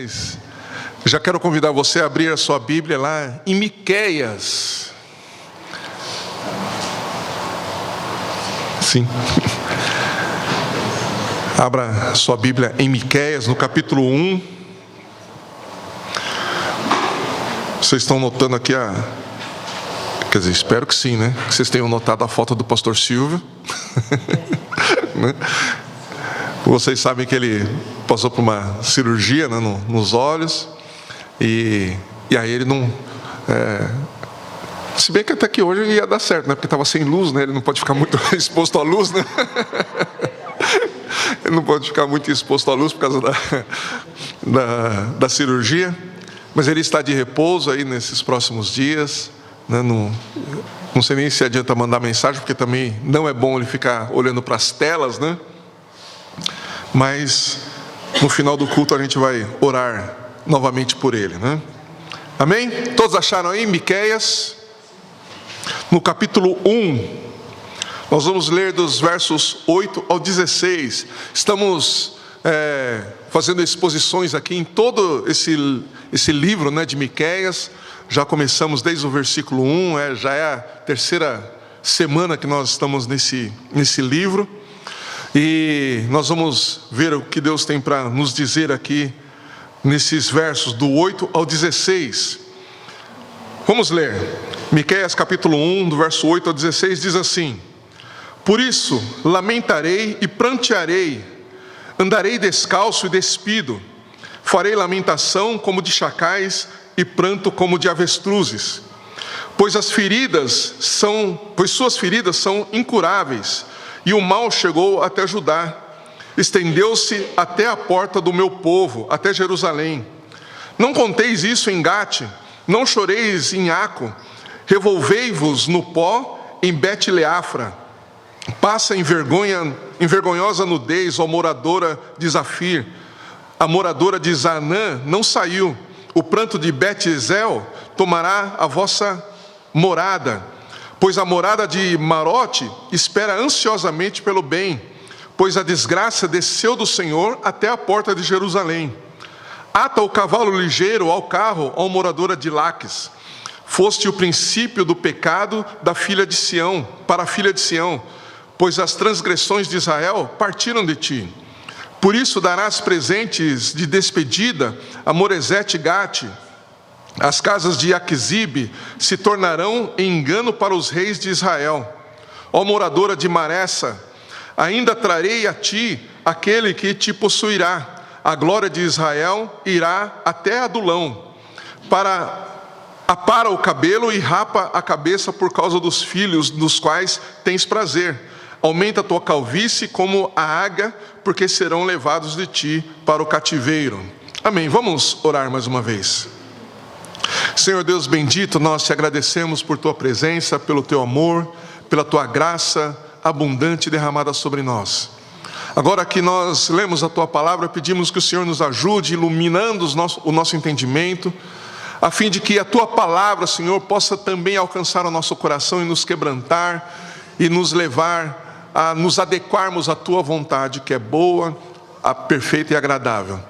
Mas já quero convidar você a abrir a sua Bíblia lá em Miqueias. Sim. Abra sua Bíblia em Miqueias, no capítulo 1. Vocês estão notando aqui Quer dizer, espero que sim, né? Que vocês tenham notado a foto do pastor Silvio. Né? Vocês sabem que ele passou por uma cirurgia, né, nos olhos. E aí ele não... Se bem que até que hoje ia dar certo, né? Porque estava sem luz, né? Ele não pode ficar muito exposto à luz, né? Ele não pode ficar muito exposto à luz por causa da cirurgia. Mas ele está de repouso aí nesses próximos dias, né? Não sei nem se adianta mandar mensagem, porque também não é bom ele ficar olhando para as telas, né? Mas no final do culto a gente vai orar novamente por ele, né? Amém? Todos acharam aí Miqueias? No capítulo 1, nós vamos ler dos versos 8 ao 16. Estamos fazendo exposições aqui em todo esse livro, né, de Miqueias. Já começamos desde o versículo 1, já é a terceira semana que nós estamos nesse livro. E nós vamos ver o que Deus tem para nos dizer aqui nesses versos do 8 ao 16. Vamos ler. Miqueias capítulo 1, do verso 8 ao 16, diz assim: Por isso lamentarei e prantearei, andarei descalço e despido, farei lamentação como de chacais e pranto como de avestruzes, pois suas feridas são incuráveis, e o mal chegou até Judá, estendeu-se até a porta do meu povo, até Jerusalém. Não conteis isso em Gate, não choreis em Aco, revolvei-vos no pó em Bet-Leafra. Passa em vergonhosa nudez, ó moradora de Zafir. A moradora de Zanã não saiu. O pranto de Bet-Ezel tomará a vossa morada, pois a morada de Marote espera ansiosamente pelo bem, pois a desgraça desceu do Senhor até a porta de Jerusalém. Ata o cavalo ligeiro ao carro, ó moradora de Laques. Foste o princípio do pecado da filha de Sião, para a filha de Sião, pois as transgressões de Israel partiram de ti. Por isso darás presentes de despedida a Moresete e Gate. As casas de Aquisibe se tornarão engano para os reis de Israel. Ó moradora de Maressa, ainda trarei a ti aquele que te possuirá. A glória de Israel irá até Adulão, apara o cabelo e rapa a cabeça por causa dos filhos dos quais tens prazer. Aumenta a tua calvície como a águia, porque serão levados de ti para o cativeiro. Amém. Vamos orar mais uma vez. Senhor Deus bendito, nós te agradecemos por tua presença, pelo teu amor, pela tua graça abundante derramada sobre nós. Agora que nós lemos a tua palavra, pedimos que o Senhor nos ajude, iluminando o nosso entendimento, a fim de que a tua palavra, Senhor, possa também alcançar o nosso coração e nos quebrantar e nos levar a nos adequarmos à tua vontade, que é boa, perfeita e agradável.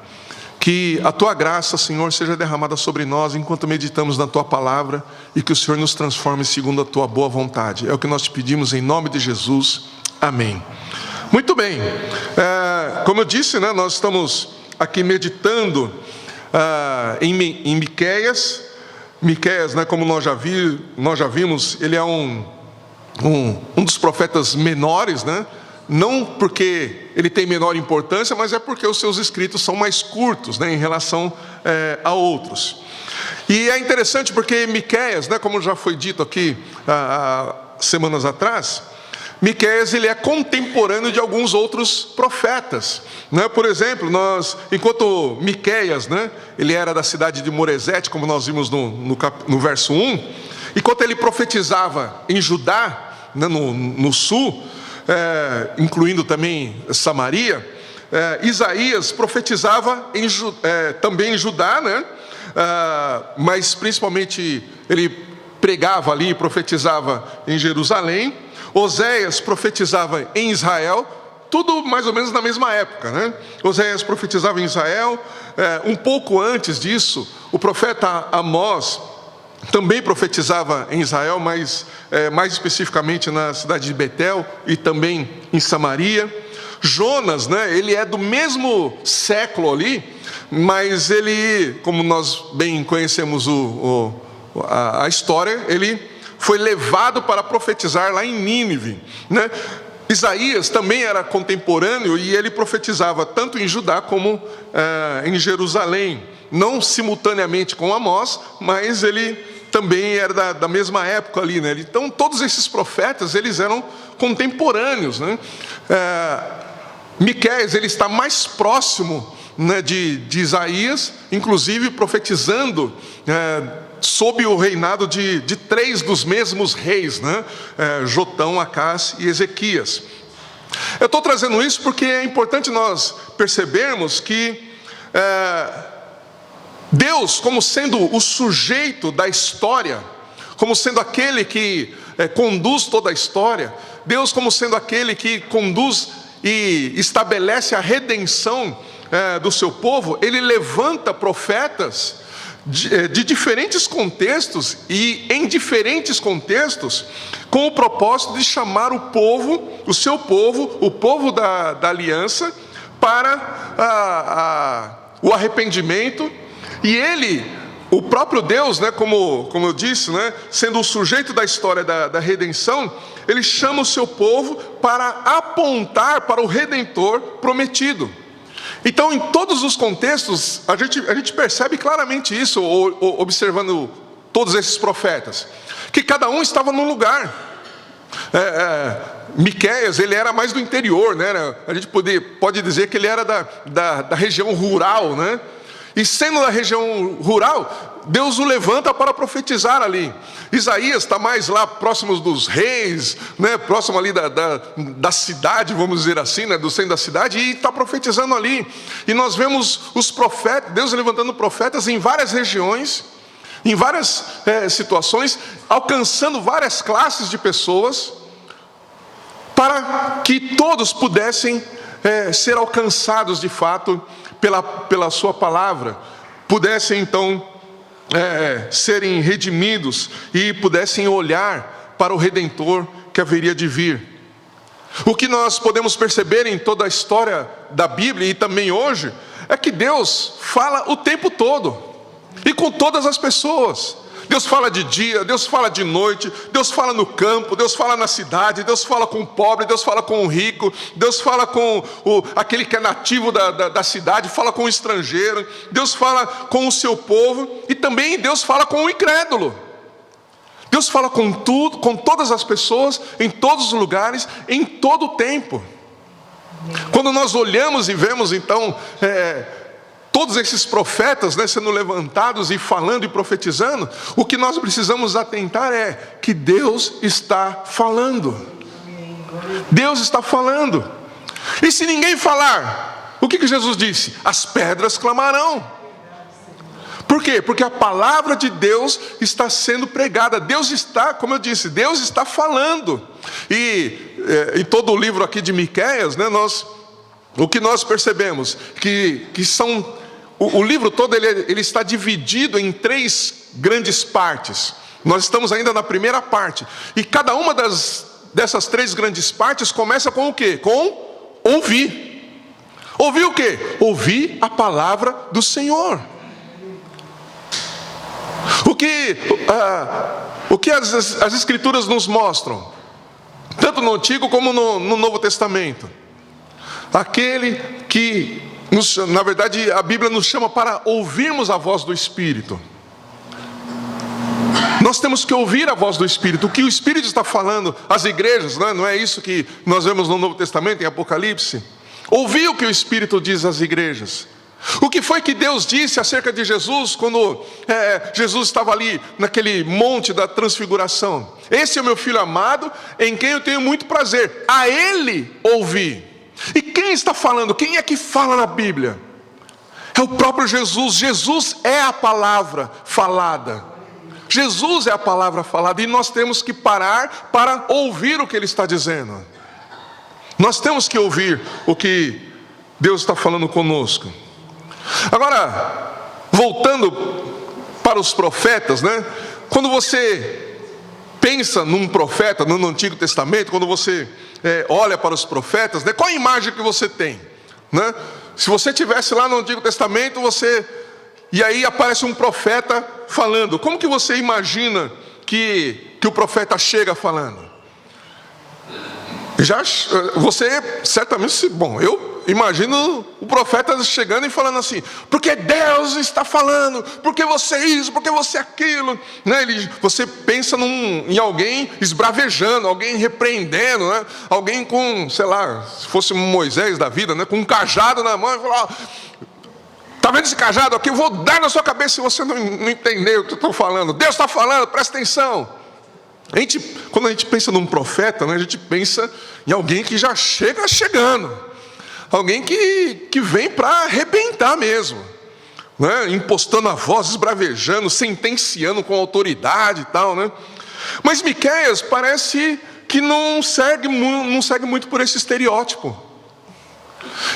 Que a tua graça, Senhor, seja derramada sobre nós enquanto meditamos na tua palavra, e que o Senhor nos transforme segundo a tua boa vontade. É o que nós te pedimos em nome de Jesus. Amém. Muito bem. Como eu disse, né, nós estamos aqui meditando em Miqueias. Miqueias, né, como nós já vimos, ele é um dos profetas menores, né? Não porque ele tem menor importância, mas é porque os seus escritos são mais curtos, né, em relação a outros. E é interessante porque Miqueias, né, como já foi dito aqui há semanas atrás, Miqueias ele é contemporâneo de alguns outros profetas, né? Por exemplo, enquanto Miqueias, né, ele era da cidade de Moresete, como nós vimos no verso 1, enquanto ele profetizava em Judá, né, no sul, incluindo também Samaria, Isaías profetizava também em Judá, né? Mas principalmente ele pregava ali e profetizava em Jerusalém. Oséias profetizava em Israel, tudo mais ou menos na mesma época, né? Oséias profetizava em Israel. Um pouco antes disso, o profeta Amós também profetizava em Israel, mas mais especificamente na cidade de Betel e também em Samaria. Jonas, né, ele é do mesmo século ali, mas ele, como nós bem conhecemos a história, ele foi levado para profetizar lá em Nínive, né? Isaías também era contemporâneo e ele profetizava tanto em Judá como em Jerusalém, não simultaneamente com Amós, mas ele também era da mesma época ali, né? Então todos esses profetas, eles eram contemporâneos, né? Miqueias, ele está mais próximo, né, de Isaías, inclusive profetizando sob o reinado de 3 dos mesmos reis, né? Jotão, Acás e Ezequias. Eu estou trazendo isso porque é importante nós percebermos que Deus, como sendo o sujeito da história, como sendo aquele que conduz toda a história, Deus como sendo aquele que conduz e estabelece a redenção do seu povo, ele levanta profetas de diferentes contextos e em diferentes contextos, com o propósito de chamar o povo, o seu povo, o povo da aliança, para o arrependimento. E ele, o próprio Deus, né, como eu disse, né, sendo o sujeito da história da redenção, ele chama o seu povo para apontar para o Redentor prometido. Então, em todos os contextos, a gente percebe claramente isso, observando todos esses profetas, que cada um estava num lugar. Miqueias, ele era mais do interior, né? A gente pode dizer que ele era da região rural, né? E sendo da região rural, Deus o levanta para profetizar ali. Isaías está mais lá próximo dos reis, né? Próximo ali da cidade, vamos dizer assim, né? Do centro da cidade, e está profetizando ali. E nós vemos os profetas, Deus levantando profetas em várias regiões, em várias situações, alcançando várias classes de pessoas, para que todos pudessem ser alcançados de fato pela sua palavra, pudessem então serem redimidos e pudessem olhar para o Redentor que haveria de vir. O que nós podemos perceber em toda a história da Bíblia e também hoje, é que Deus fala o tempo todo, e com todas as pessoas. Deus fala de dia, Deus fala de noite, Deus fala no campo, Deus fala na cidade, Deus fala com o pobre, Deus fala com o rico, Deus fala com aquele que é nativo da cidade, fala com o estrangeiro, Deus fala com o seu povo, e também Deus fala com o incrédulo. Deus fala com tudo, com todas as pessoas, em todos os lugares, em todo o tempo. Quando nós olhamos e vemos então todos esses profetas, né, sendo levantados e falando e profetizando, o que nós precisamos atentar é que Deus está falando. Deus está falando. E se ninguém falar, o que Jesus disse? As pedras clamarão. Por quê? Porque a palavra de Deus está sendo pregada. Deus está, como eu disse, Deus está falando. E em todo o livro aqui de Miqueias, né, o que nós percebemos? Que são... O livro todo ele está dividido em 3 grandes partes. Nós estamos ainda na primeira parte. E cada uma dessas 3 grandes partes começa com o quê? Com ouvir. Ouvir o quê? Ouvir a palavra do Senhor. O que as Escrituras nos mostram? Tanto no Antigo como no Novo Testamento. Aquele que... na verdade, a Bíblia nos chama para ouvirmos a voz do Espírito. Nós temos que ouvir a voz do Espírito. O que o Espírito está falando às igrejas, não é isso que nós vemos no Novo Testamento, em Apocalipse? Ouvir o que o Espírito diz às igrejas. O que foi que Deus disse acerca de Jesus, quando Jesus estava ali naquele monte da transfiguração? Esse é o meu filho amado, em quem eu tenho muito prazer. A Ele ouvi. E quem está falando? Quem é que fala na Bíblia? É o próprio Jesus. Jesus é a palavra falada. Jesus é a palavra falada. E nós temos que parar para ouvir o que Ele está dizendo. Nós temos que ouvir o que Deus está falando conosco. Agora, voltando para os profetas, né? Quando você pensa num profeta no Antigo Testamento, quando você olha para os profetas, né? Qual a imagem que você tem, né? Se você estivesse lá no Antigo Testamento, e aí aparece um profeta falando, como que você imagina que o profeta chega falando? Você certamente, eu imagino o profeta chegando e falando assim, porque Deus está falando, porque você isso, porque você aquilo, né? Você pensa em alguém esbravejando, alguém repreendendo, né? Alguém com, sei lá, se fosse Moisés da vida, né? Com um cajado na mão e falar, está vendo esse cajado aqui? Eu vou dar na sua cabeça se você não entender o que eu estou falando. Deus está falando, presta atenção. Quando a gente pensa num profeta, né, a gente pensa em alguém que já chega chegando. Alguém que vem para arrebentar mesmo, né? Impostando a voz, esbravejando, sentenciando com autoridade e tal, né? Mas Miqueias parece que não segue muito por esse estereótipo.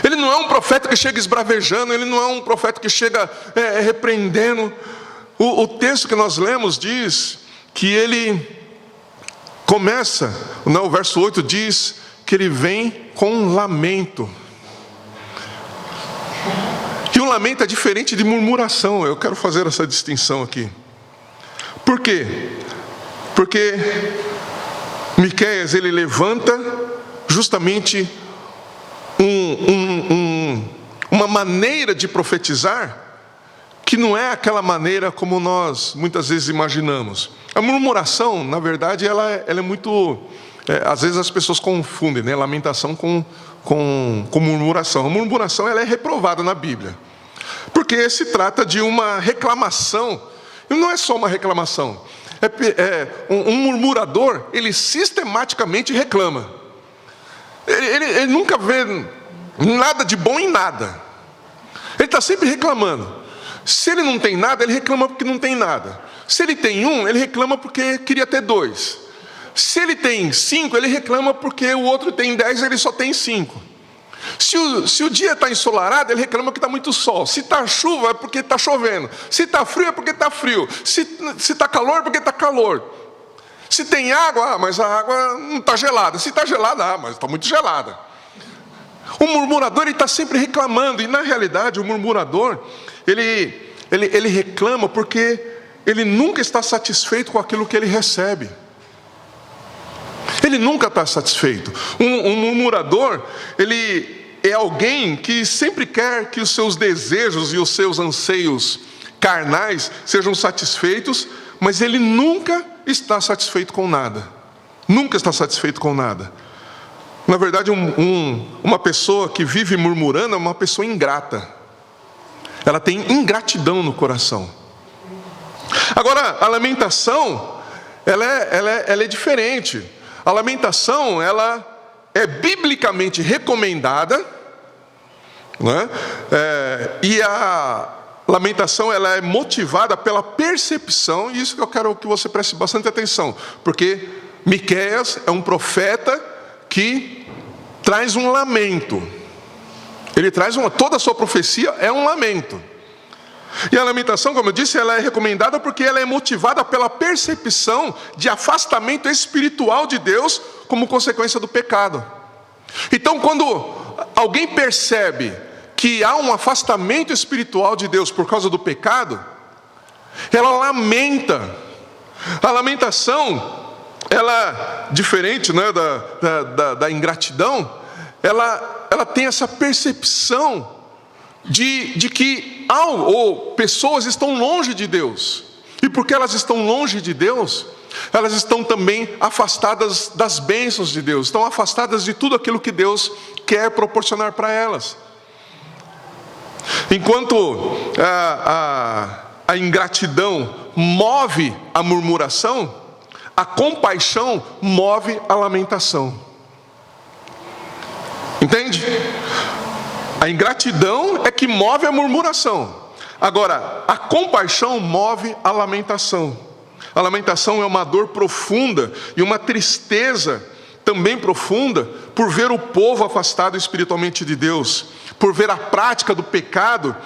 Ele não é um profeta que chega esbravejando, ele não é um profeta que chega repreendendo. O texto que nós lemos diz que ele começa, o verso 8 diz que ele vem com lamento. E o lamento é diferente de murmuração. Eu quero fazer essa distinção aqui. Por quê? Porque Miqueias, ele levanta justamente uma maneira de profetizar que não é aquela maneira como nós muitas vezes imaginamos. A murmuração, na verdade, ela é muito... às vezes as pessoas confundem, né? Lamentação com murmuração. A murmuração, ela é reprovada na Bíblia, porque se trata de uma reclamação. E não é só uma reclamação. Um murmurador, ele sistematicamente reclama. Ele nunca vê nada de bom em nada. Ele está sempre reclamando. Se ele não tem nada, ele reclama porque não tem nada. Se ele tem um, ele reclama porque queria ter 2. Se ele tem 5, ele reclama porque o outro tem 10 e ele só tem 5. Se o dia está ensolarado, ele reclama que está muito sol. Se está chuva, é porque está chovendo. Se está frio, é porque está frio. Se está calor, é porque está calor. Se tem água, mas a água não está gelada. Se está gelada, mas está muito gelada. O murmurador está sempre reclamando. E na realidade, o murmurador, ele reclama porque ele nunca está satisfeito com aquilo que ele recebe. Ele nunca está satisfeito. Um murmurador, ele é alguém que sempre quer que os seus desejos e os seus anseios carnais sejam satisfeitos, mas ele nunca está satisfeito com nada. Nunca está satisfeito com nada. Na verdade, uma pessoa que vive murmurando é uma pessoa ingrata. Ela tem ingratidão no coração. Agora, a lamentação, ela é diferente. A lamentação, ela é biblicamente recomendada, né? E a lamentação, ela é motivada pela percepção, e isso que eu quero que você preste bastante atenção, porque Miqueias é um profeta que traz um lamento. Ele traz toda a sua profecia é um lamento. E a lamentação, como eu disse, ela é recomendada porque ela é motivada pela percepção de afastamento espiritual de Deus como consequência do pecado. Então, quando alguém percebe que há um afastamento espiritual de Deus por causa do pecado, ela lamenta. A lamentação, ela, diferente, né, da ingratidão, ela tem essa percepção de que pessoas estão longe de Deus. E porque elas estão longe de Deus, elas estão também afastadas das bênçãos de Deus, estão afastadas de tudo aquilo que Deus quer proporcionar para elas. Enquanto a ingratidão move a murmuração, a compaixão move a lamentação. Entende? A ingratidão é que move a murmuração. Agora, a compaixão move a lamentação. A lamentação é uma dor profunda e uma tristeza também profunda por ver o povo afastado espiritualmente de Deus, por ver a prática do pecado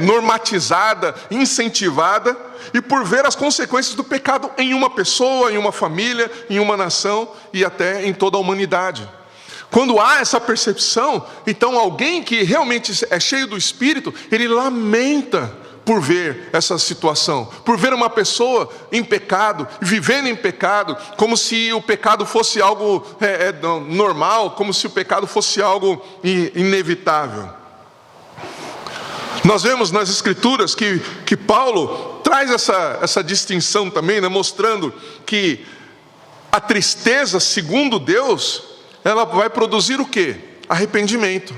normatizada, incentivada, e por ver as consequências do pecado em uma pessoa, em uma família, em uma nação e até em toda a humanidade. Quando há essa percepção, então alguém que realmente é cheio do Espírito, ele lamenta por ver essa situação, por ver uma pessoa em pecado, vivendo em pecado, como se o pecado fosse algo normal, como se o pecado fosse algo inevitável. Nós vemos nas Escrituras que Paulo traz essa distinção também, né, mostrando que a tristeza, segundo Deus, ela vai produzir o quê? Arrependimento.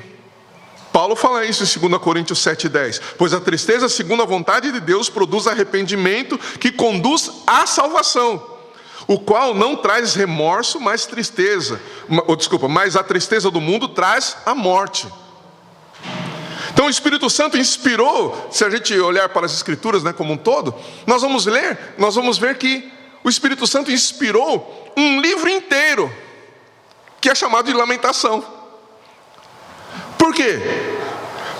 Paulo fala isso em 2 Coríntios 7,10. Pois a tristeza, segundo a vontade de Deus, produz arrependimento que conduz à salvação, o qual não traz remorso, mas a tristeza do mundo traz a morte. Então o Espírito Santo inspirou, se a gente olhar para as Escrituras, né, como um todo, nós vamos ver que o Espírito Santo inspirou um livro inteiro, que é chamado de Lamentação. Por quê?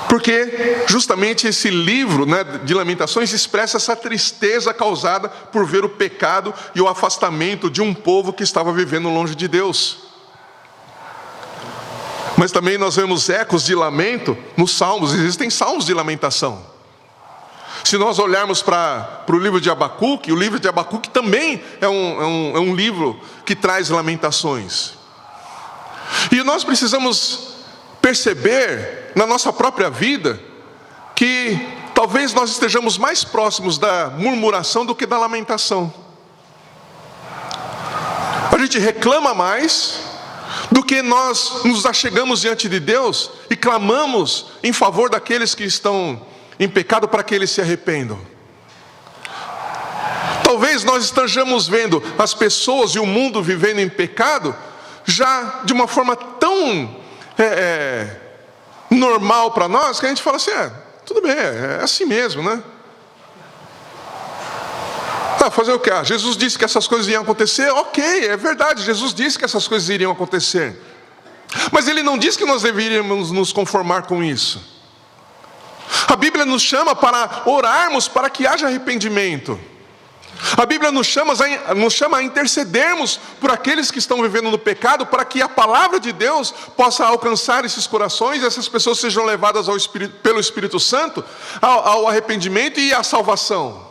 Porque justamente esse livro, né, de Lamentações expressa essa tristeza causada por ver o pecado e o afastamento de um povo que estava vivendo longe de Deus. Mas também nós vemos ecos de lamento nos salmos, existem salmos de lamentação. Se nós olharmos para o livro de Abacuque, o livro de Abacuque também é um livro que traz lamentações. E nós precisamos perceber na nossa própria vida que talvez nós estejamos mais próximos da murmuração do que da lamentação. A gente reclama mais do que nós nos achegamos diante de Deus e clamamos em favor daqueles que estão em pecado para que eles se arrependam. Talvez nós estejamos vendo as pessoas e o mundo vivendo em pecado já de uma forma tão normal para nós, que a gente fala assim, tudo bem, é assim mesmo, né? Fazer o quê? Jesus disse que essas coisas iam acontecer, ok, é verdade, Jesus disse que essas coisas iriam acontecer. Mas Ele não disse que nós deveríamos nos conformar com isso. A Bíblia nos chama para orarmos para que haja arrependimento. A Bíblia nos chama a intercedermos por aqueles que estão vivendo no pecado, para que a palavra de Deus possa alcançar esses corações, e essas pessoas sejam levadas pelo Espírito Santo ao arrependimento e à salvação.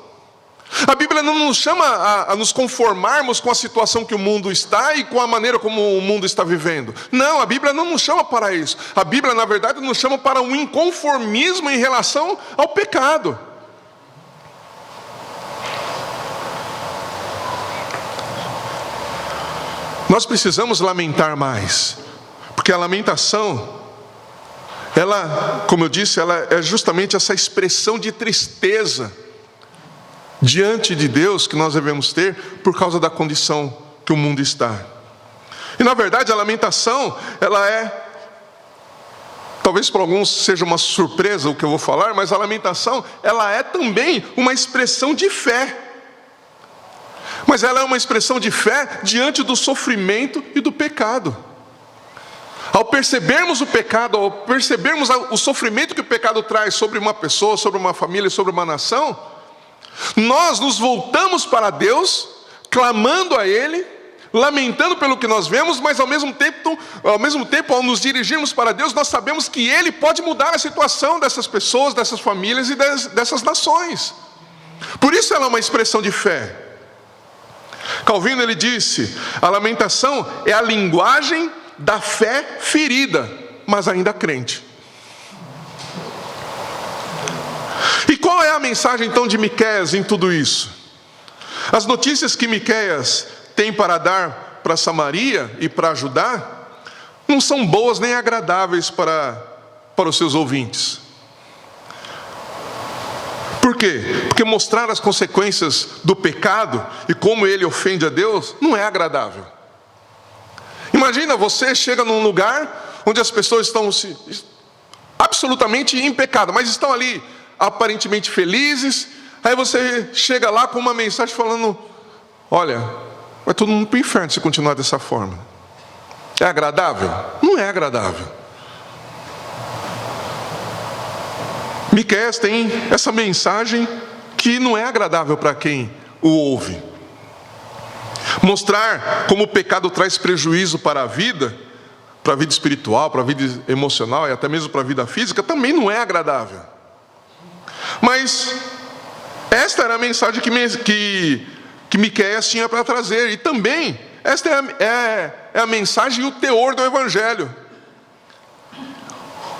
A Bíblia não nos chama a nos conformarmos com a situação que o mundo está e com a maneira como o mundo está vivendo. Não, a Bíblia não nos chama para isso. A Bíblia, na verdade, nos chama para um inconformismo em relação ao pecado. Nós precisamos lamentar mais, porque a lamentação, ela, como eu disse, ela é justamente essa expressão de tristeza diante de Deus que nós devemos ter por causa da condição que o mundo está. E na verdade a lamentação, ela talvez para alguns seja uma surpresa o que eu vou falar, mas a lamentação, ela é também uma expressão de fé. Mas ela é uma expressão de fé diante do sofrimento e do pecado. Ao percebermos o pecado, ao percebermos o sofrimento que o pecado traz sobre uma pessoa, sobre uma família, sobre uma nação, nós nos voltamos para Deus, clamando a Ele, lamentando pelo que nós vemos, mas ao mesmo tempo, ao nos dirigirmos para Deus, nós sabemos que Ele pode mudar a situação dessas pessoas, dessas famílias e dessas nações. Por isso ela é uma expressão de fé. Calvino, ele disse, a lamentação é a linguagem da fé ferida, mas ainda crente. E qual é a mensagem então de Miqueias em tudo isso? As notícias que Miqueias tem para dar para Samaria e para Judá não são boas nem agradáveis para os seus ouvintes. Por quê? Porque mostrar as consequências do pecado e como ele ofende a Deus não é agradável. Imagina, você chega num lugar onde as pessoas estão absolutamente em pecado, mas estão ali aparentemente felizes. Aí você chega lá com uma mensagem falando: olha, vai todo mundo para o inferno se continuar dessa forma. É agradável? Não é agradável. Miqueias tem essa mensagem que não é agradável para quem o ouve. Mostrar como o pecado traz prejuízo para a vida espiritual, para a vida emocional e até mesmo para a vida física, também não é agradável. Mas esta era a mensagem que Miqueias tinha para trazer. E também, esta é a mensagem e o teor do Evangelho.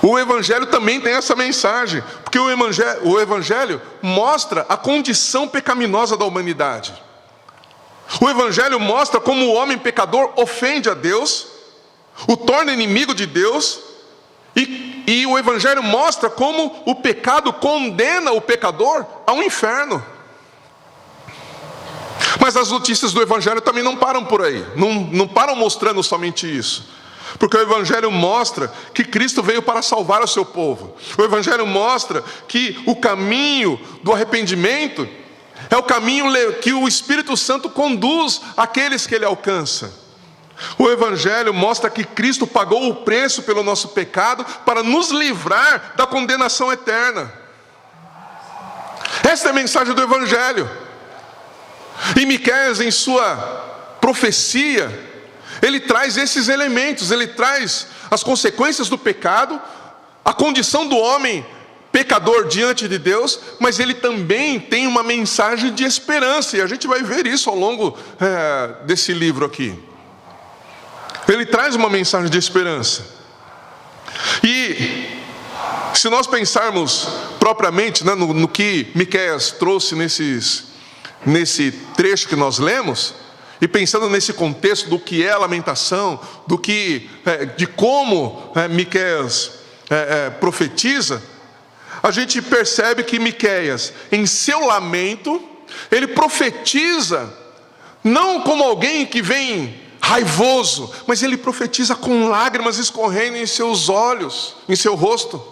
O Evangelho também tem essa mensagem, porque o Evangelho mostra a condição pecaminosa da humanidade. O Evangelho mostra como o homem pecador ofende a Deus, o torna inimigo de Deus, e o Evangelho mostra como o pecado condena o pecador ao inferno. Mas as notícias do Evangelho também não param por aí, não param mostrando somente isso. Porque o Evangelho mostra que Cristo veio para salvar o seu povo. O Evangelho mostra que o caminho do arrependimento é o caminho que o Espírito Santo conduz aqueles que ele alcança. O Evangelho mostra que Cristo pagou o preço pelo nosso pecado para nos livrar da condenação eterna. Esta é a mensagem do Evangelho. E Miqueias, em sua profecia, ele traz esses elementos, ele traz as consequências do pecado, a condição do homem pecador diante de Deus, mas ele também tem uma mensagem de esperança, e a gente vai ver isso ao longo desse livro aqui. Ele traz uma mensagem de esperança. E se nós pensarmos propriamente, né, no que Miqueias trouxe nesse trecho que nós lemos, e pensando nesse contexto do que é a lamentação, de como Miqueias profetiza, a gente percebe que Miqueias, em seu lamento, ele profetiza não como alguém que vem raivoso, mas ele profetiza com lágrimas escorrendo em seus olhos, em seu rosto.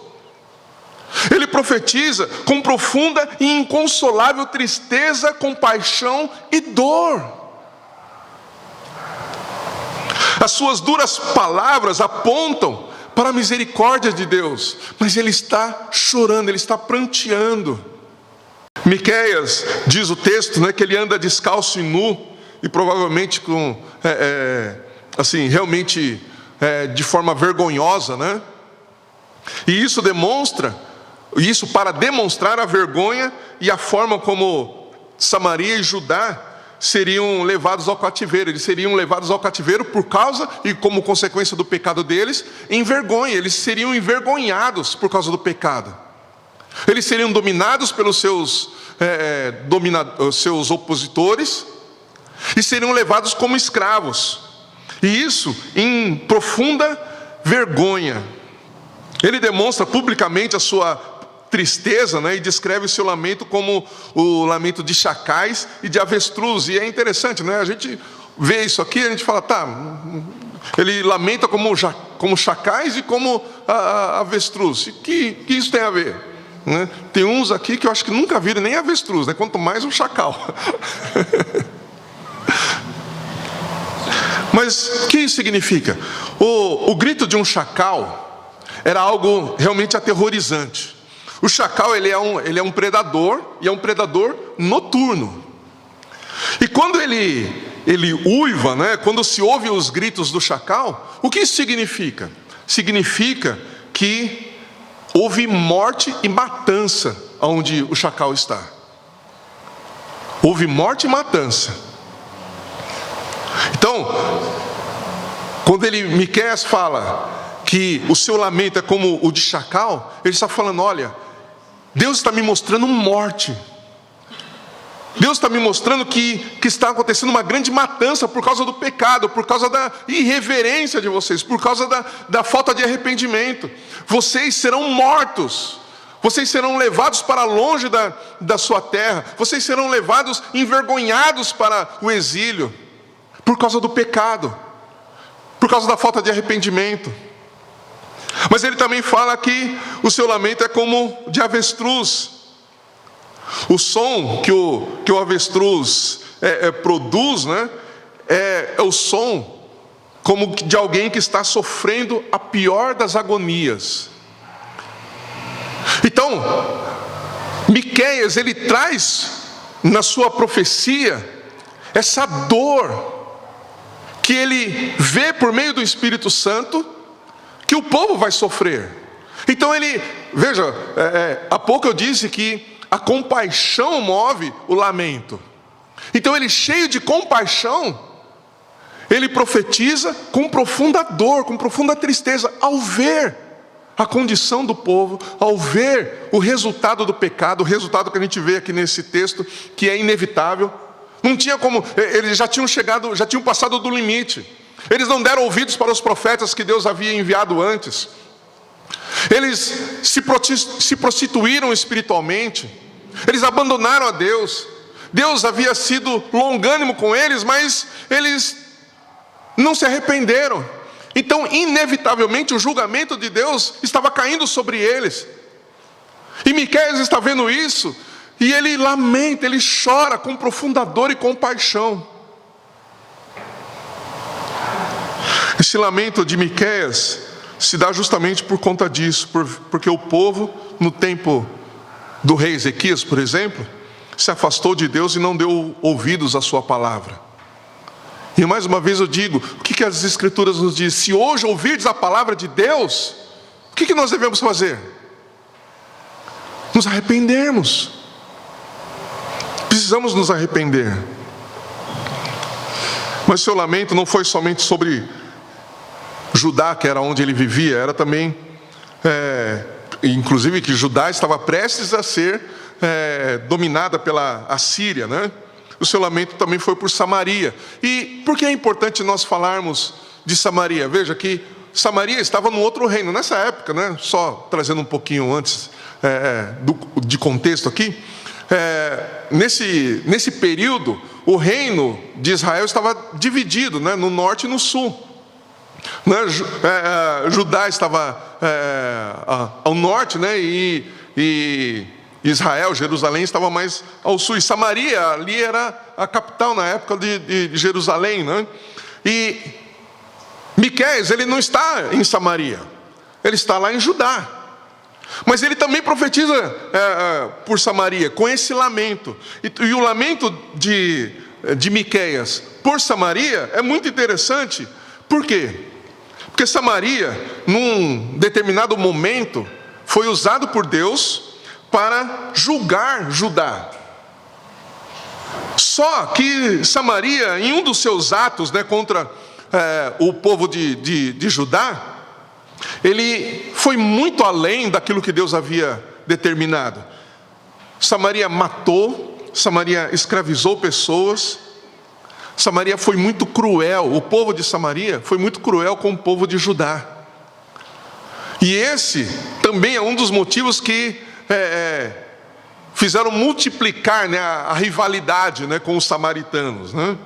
Ele profetiza com profunda e inconsolável tristeza, compaixão e dor. As suas duras palavras apontam para a misericórdia de Deus, mas ele está chorando, ele está pranteando. Miqueias, diz o texto, né, que ele anda descalço e nu, e provavelmente realmente de forma vergonhosa, né? E isso para demonstrar a vergonha e a forma como Samaria e Judá seriam levados ao cativeiro. Eles seriam levados ao cativeiro por causa e como consequência do pecado deles, em vergonha. Eles seriam envergonhados por causa do pecado. Eles seriam dominados pelos seus opositores e seriam levados como escravos. E isso em profunda vergonha. Ele demonstra publicamente a sua tristeza, né, e descreve o seu lamento como o lamento de chacais e de avestruz. E é interessante, né? A gente vê isso aqui, a gente fala, ele lamenta como chacais e como avestruz. Que isso tem a ver? Né? Tem uns aqui que eu acho que nunca viram nem avestruz, né? Quanto mais um chacal. Mas o que isso significa? O grito de um chacal era algo realmente aterrorizante. O chacal ele é um predador, e é um predador noturno. E quando ele uiva, né, quando se ouve os gritos do chacal, o que isso significa? Significa que houve morte e matança onde o chacal está. Houve morte e matança. Então, quando Miqueias fala que o seu lamento é como o de chacal, ele está falando, olha, Deus está me mostrando morte. Deus está me mostrando que está acontecendo uma grande matança por causa do pecado, por causa da irreverência de vocês, por causa da falta de arrependimento. Vocês serão mortos. Vocês serão levados para longe da sua terra. Vocês serão levados envergonhados para o exílio, por causa do pecado, por causa da falta de arrependimento. Mas ele também fala que o seu lamento é como de avestruz. O som que o avestruz produz, né, é o som como de alguém que está sofrendo a pior das agonias. Então, Miqueias, ele traz na sua profecia essa dor que ele vê por meio do Espírito Santo que o povo vai sofrer. Então ele, veja, há pouco eu disse que a compaixão move o lamento. Então ele, cheio de compaixão, ele profetiza com profunda dor, com profunda tristeza, ao ver a condição do povo, ao ver o resultado do pecado, o resultado que a gente vê aqui nesse texto, que é inevitável. Não tinha como, eles já tinham passado do limite. Eles não deram ouvidos para os profetas que Deus havia enviado antes. Eles se prostituíram espiritualmente. Eles abandonaram a Deus. Deus havia sido longânimo com eles, mas eles não se arrependeram. Então, inevitavelmente, o julgamento de Deus estava caindo sobre eles. E Miqueias está vendo isso, e ele lamenta, ele chora com profunda dor e compaixão. Esse lamento de Miqueias se dá justamente por conta disso, porque o povo, no tempo do rei Ezequias, por exemplo, se afastou de Deus e não deu ouvidos à sua palavra. E mais uma vez eu digo, o que as Escrituras nos dizem? Se hoje ouvirdes a palavra de Deus, o que nós devemos fazer? Nos arrependermos. Precisamos nos arrepender. Mas seu lamento não foi somente sobre Judá, que era onde ele vivia, era também, inclusive que Judá estava prestes a ser dominada pela Assíria, né? O seu lamento também foi por Samaria. E por que é importante nós falarmos de Samaria? Veja que Samaria estava num outro reino, nessa época, né? Só trazendo um pouquinho antes de contexto aqui. Nesse período, o reino de Israel estava dividido, né? No norte e no sul. Judá estava ao norte, né? E Israel, Jerusalém, estava mais ao sul. E Samaria, ali era a capital na época de Jerusalém, né? E Miqueias, ele não está em Samaria, ele está lá em Judá. Mas ele também profetiza por Samaria, com esse lamento. E o lamento de Miqueias por Samaria é muito interessante. Por quê? Porque Samaria, num determinado momento, foi usado por Deus para julgar Judá. Só que Samaria, em um dos seus atos, né, contra o povo de Judá, ele foi muito além daquilo que Deus havia determinado. Samaria matou, Samaria escravizou pessoas, Samaria foi muito cruel, o povo de Samaria foi muito cruel com o povo de Judá. E esse também é um dos motivos que fizeram multiplicar, né, a rivalidade, né, com os samaritanos, né?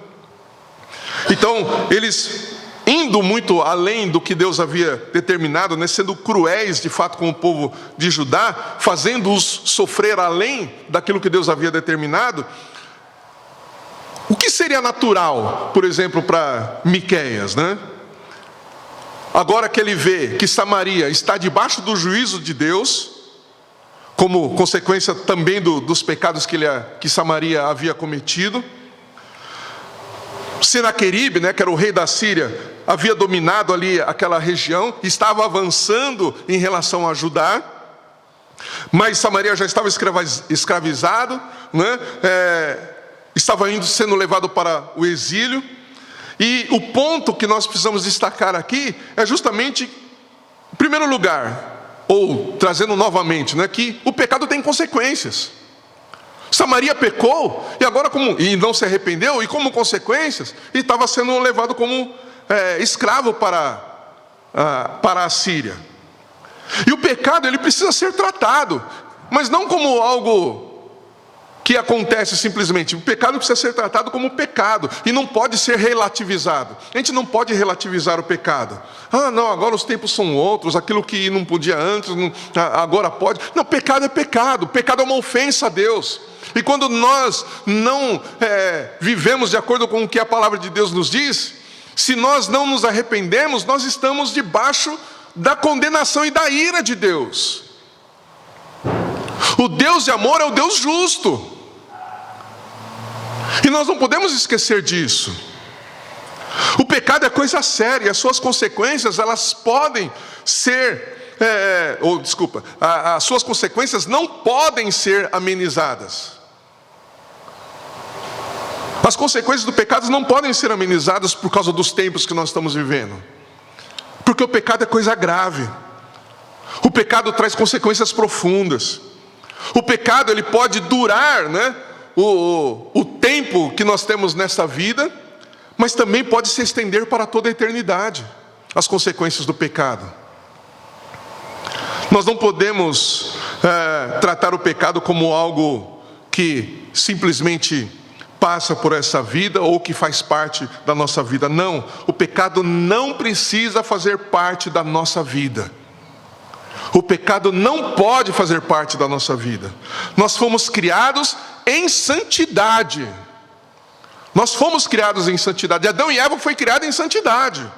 Então, eles indo muito além do que Deus havia determinado, né, sendo cruéis de fato com o povo de Judá, fazendo-os sofrer além daquilo que Deus havia determinado. O que seria natural, por exemplo, para Miqueias, né? Agora que ele vê que Samaria está debaixo do juízo de Deus, como consequência também dos pecados que Samaria havia cometido. Senaqueribe, né, que era o rei da Síria, havia dominado ali aquela região, estava avançando em relação a Judá, mas Samaria já estava escravizado, né? Estava sendo levado para o exílio. E o ponto que nós precisamos destacar aqui é justamente, em primeiro lugar, ou trazendo novamente, né, que o pecado tem consequências. Samaria pecou e agora e não se arrependeu, e como consequências ele estava sendo levado como escravo para a Síria. E o pecado, ele precisa ser tratado, mas não como algo que acontece simplesmente. O pecado precisa ser tratado como pecado e não pode ser relativizado. A gente não pode relativizar o pecado. Não, agora os tempos são outros, aquilo que não podia antes, agora pode. Não, pecado é pecado. Pecado é uma ofensa a Deus. E quando nós não vivemos de acordo com o que a palavra de Deus nos diz, Se nós não nos arrependemos, nós estamos debaixo da condenação e da ira de Deus. O Deus de amor é o Deus justo. E nós não podemos esquecer disso. O pecado é coisa séria, e as suas consequências, elas podem ser, as suas consequências não podem ser amenizadas. As consequências do pecado não podem ser amenizadas por causa dos tempos que nós estamos vivendo. Porque o pecado é coisa grave. O pecado traz consequências profundas. O pecado, ele pode durar, o tempo que nós temos nesta vida, mas também pode se estender para toda a eternidade, as consequências do pecado. Nós não podemos tratar o pecado como algo que simplesmente passa por essa vida ou que faz parte da nossa vida. Não, o pecado não precisa fazer parte da nossa vida. O pecado não pode fazer parte da nossa vida. Nós fomos criados em santidade. Nós fomos criados em santidade. Adão e Eva foi criado em santidade.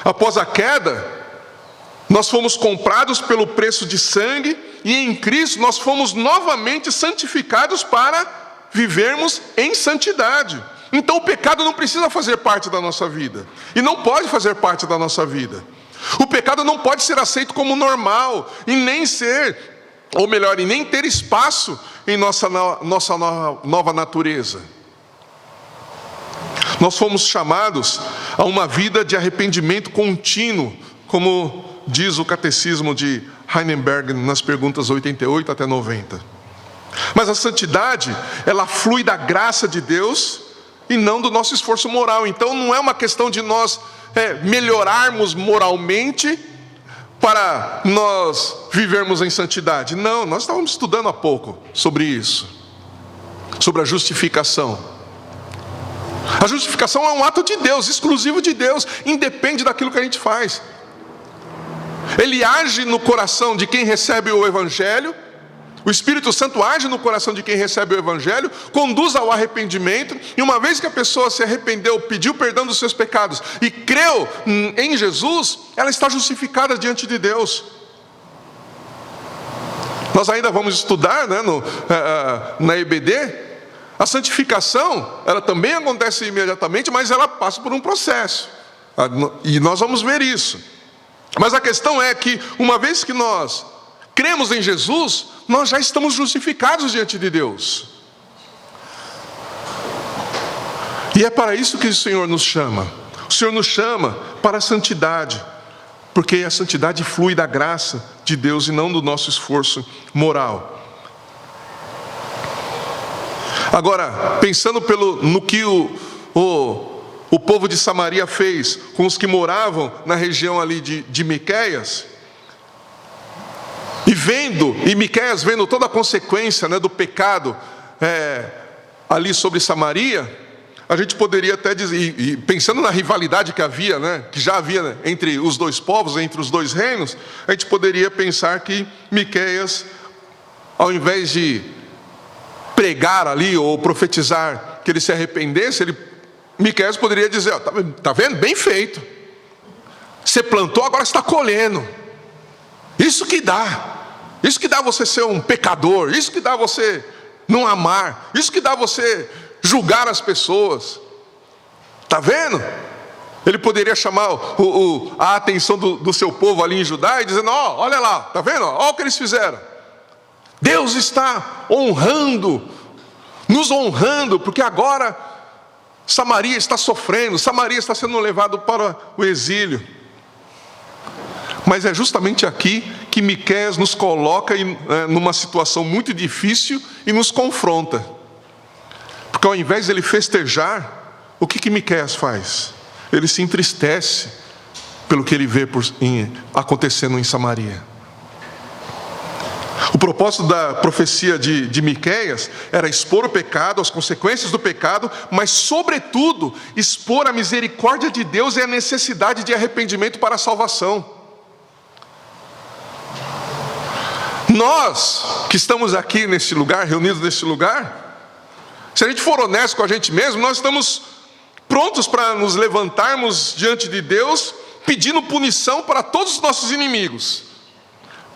Após a queda, nós fomos comprados pelo preço de sangue, e em Cristo nós fomos novamente santificados para vivermos em santidade. Então o pecado não precisa fazer parte da nossa vida, e não pode fazer parte da nossa vida. O pecado não pode ser aceito como normal, e nem ter espaço em nossa nova natureza. Nós fomos chamados a uma vida de arrependimento contínuo, como diz o Catecismo de Heidelberg nas perguntas 88 até 90. Mas a santidade, ela flui da graça de Deus e não do nosso esforço moral. Então não é uma questão de nós melhorarmos moralmente para nós vivermos em santidade. Não, nós estávamos estudando há pouco sobre isso, sobre a justificação. A justificação é um ato de Deus, exclusivo de Deus, independe daquilo que a gente faz. Ele age no coração de quem recebe o Evangelho. O Espírito Santo age no coração de quem recebe o Evangelho, conduz ao arrependimento, e uma vez que a pessoa se arrependeu, pediu perdão dos seus pecados e creu em Jesus, ela está justificada diante de Deus. Nós ainda vamos estudar, na EBD, a santificação, ela também acontece imediatamente, mas ela passa por um processo, e nós vamos ver isso. Mas a questão é que, uma vez que nós cremos em Jesus, nós já estamos justificados diante de Deus. E é para isso que o Senhor nos chama. O Senhor nos chama para a santidade, porque a santidade flui da graça de Deus e não do nosso esforço moral. Agora, pensando no que o povo de Samaria fez com os que moravam na região ali de Miqueias, e Miqueias vendo toda a consequência do pecado ali sobre Samaria, a gente poderia até dizer, e pensando na rivalidade que havia, que já havia entre os dois povos, entre os dois reinos, a gente poderia pensar que Miqueias, ao invés de pregar ali ou profetizar que ele se arrependesse, Miqueias poderia dizer: tá vendo? Bem feito. Você plantou, agora está colhendo. Isso que dá você ser um pecador, isso que dá você não amar, isso que dá você julgar as pessoas. Está vendo? Ele poderia chamar a atenção do seu povo ali em Judá e dizendo: olha lá, está vendo? Olha o que eles fizeram. Deus está nos honrando, porque agora Samaria está sofrendo, Samaria está sendo levado para o exílio. Mas é justamente aqui que Miqueias nos coloca numa situação muito difícil e nos confronta. Porque ao invés de ele festejar, o que Miqueias faz? Ele se entristece pelo que ele vê acontecendo em Samaria. O propósito da profecia de Miqueias era expor o pecado, as consequências do pecado, mas sobretudo expor a misericórdia de Deus e a necessidade de arrependimento para a salvação. Nós que estamos aqui neste lugar, reunidos neste lugar, se a gente for honesto com a gente mesmo, nós estamos prontos para nos levantarmos diante de Deus, pedindo punição para todos os nossos inimigos,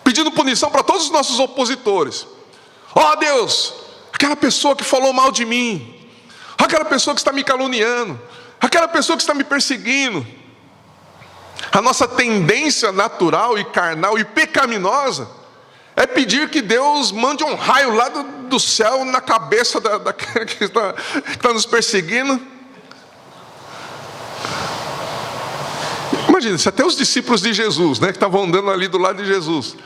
pedindo punição para todos os nossos opositores. Ó Deus, aquela pessoa que falou mal de mim, aquela pessoa que está me caluniando, aquela pessoa que está me perseguindo. A nossa tendência natural e carnal e pecaminosa é pedir que Deus mande um raio lá do céu na cabeça daquele que está nos perseguindo. Imagina, se até os discípulos de Jesus, que estavam andando ali do lado de Jesus,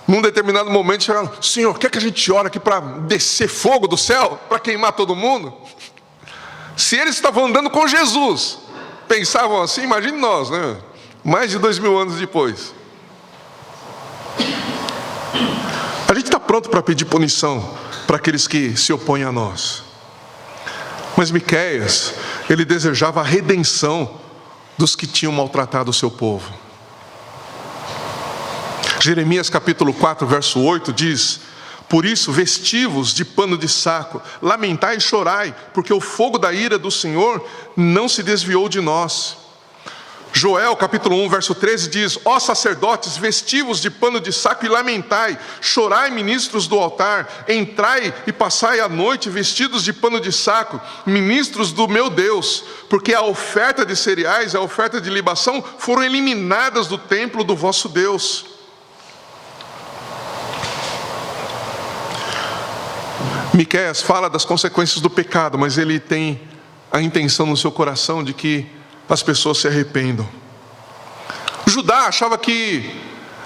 num determinado momento chegaram: Senhor, quer que a gente ore aqui para descer fogo do céu, para queimar todo mundo? Se eles estavam andando com Jesus, pensavam assim, imagine nós, mais de 2000 anos depois. A gente está pronto para pedir punição para aqueles que se opõem a nós. Mas Miqueias, ele desejava a redenção dos que tinham maltratado o seu povo. Jeremias capítulo 4, verso 8 diz: por isso, vestivos de pano de saco, lamentai e chorai, porque o fogo da ira do Senhor não se desviou de nós. Joel capítulo 1, verso 13 diz: ó sacerdotes, vestivos de pano de saco e lamentai, chorai, ministros do altar, entrai e passai a noite vestidos de pano de saco, ministros do meu Deus, porque a oferta de cereais e a oferta de libação foram eliminadas do templo do vosso Deus. Miqueias fala das consequências do pecado, mas ele tem a intenção no seu coração de que as pessoas se arrependam. Judá achava que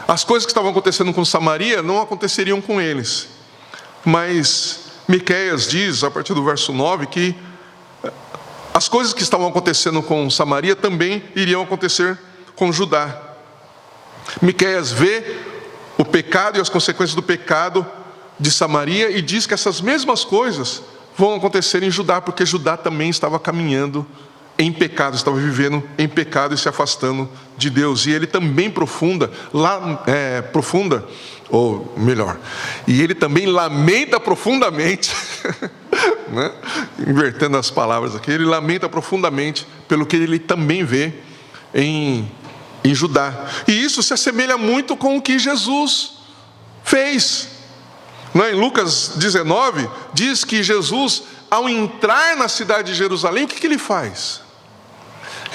as coisas que estavam acontecendo com Samaria não aconteceriam com eles. Mas Miqueias diz, a partir do verso 9, que as coisas que estavam acontecendo com Samaria também iriam acontecer com Judá. Miqueias vê o pecado e as consequências do pecado de Samaria e diz que essas mesmas coisas vão acontecer em Judá, porque Judá também estava caminhando em pecado, estava vivendo em pecado e se afastando de Deus. E ele também e ele também lamenta profundamente, invertendo as palavras aqui, ele lamenta profundamente pelo que ele também vê em Judá. E isso se assemelha muito com o que Jesus fez. Em Lucas 19, diz que Jesus, ao entrar na cidade de Jerusalém, o que ele faz?